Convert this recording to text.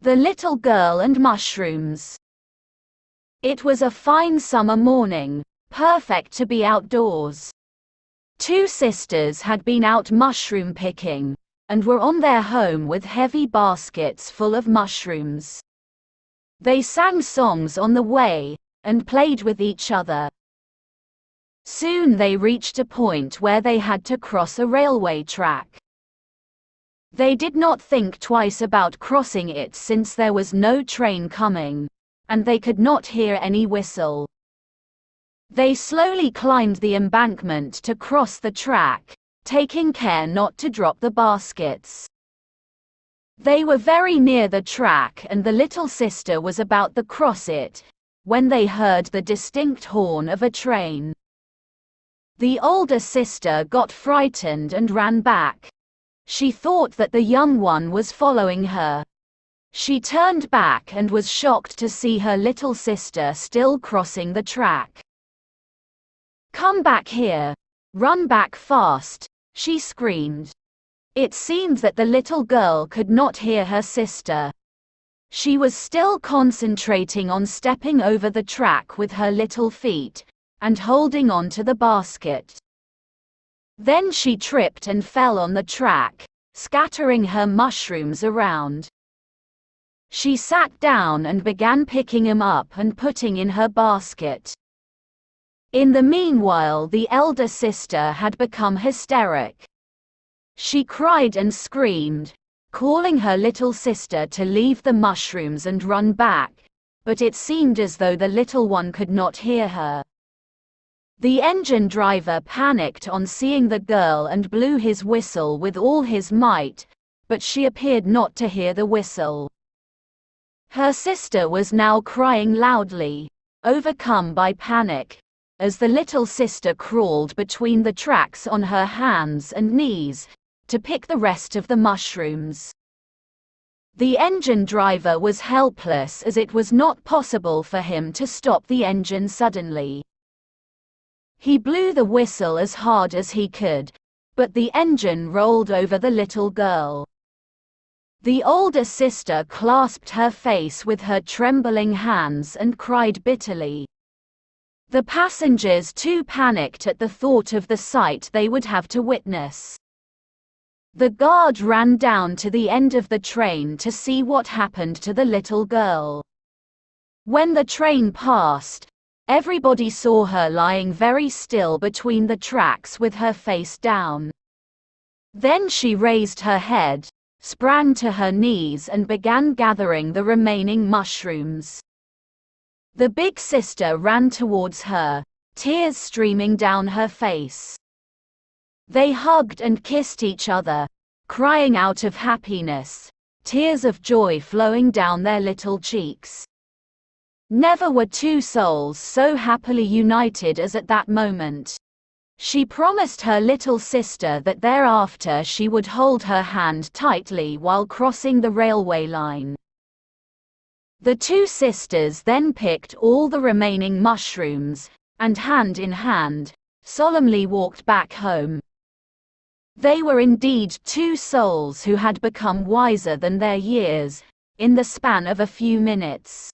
The Little Girl and Mushrooms. It was a fine summer morning, perfect to be outdoors. Two sisters had been out mushroom picking, and were on their home with heavy baskets full of mushrooms. They sang songs on the way, and played with each other. Soon they reached a point where they had to cross a railway track. They did not think twice about crossing it since there was no train coming, and they could not hear any whistle. They slowly climbed the embankment to cross the track, taking care not to drop the baskets. They were very near the track and the little sister was about to cross it, when they heard the distinct horn of a train. The older sister got frightened and ran back. She thought that the young one was following her. She turned back and was shocked to see her little sister still crossing the track. "Come back here. Run back fast," she screamed. It seemed that the little girl could not hear her sister. She was still concentrating on stepping over the track with her little feet, and holding on to the basket. Then she tripped and fell on the track, scattering her mushrooms around. She sat down and began picking them up and putting in her basket. In the meanwhile, the elder sister had become hysteric. She cried and screamed, calling her little sister to leave the mushrooms and run back, but it seemed as though the little one could not hear her. The engine driver panicked on seeing the girl and blew his whistle with all his might, but she appeared not to hear the whistle. Her sister was now crying loudly, overcome by panic, as the little sister crawled between the tracks on her hands and knees, to pick the rest of the mushrooms. The engine driver was helpless as it was not possible for him to stop the engine suddenly. He blew the whistle as hard as he could, but the engine rolled over the little girl. The older sister clasped her face with her trembling hands and cried bitterly. The passengers too panicked at the thought of the sight they would have to witness. The guard ran down to the end of the train to see what happened to the little girl. When the train passed, everybody saw her lying very still between the tracks with her face down. Then she raised her head, sprang to her knees and began gathering the remaining mushrooms. The big sister ran towards her, tears streaming down her face. They hugged and kissed each other, crying out of happiness, tears of joy flowing down their little cheeks. Never were two souls so happily united as at that moment. She promised her little sister that thereafter she would hold her hand tightly while crossing the railway line. The two sisters then picked all the remaining mushrooms, and hand in hand, solemnly walked back home. They were indeed two souls who had become wiser than their years, in the span of a few minutes.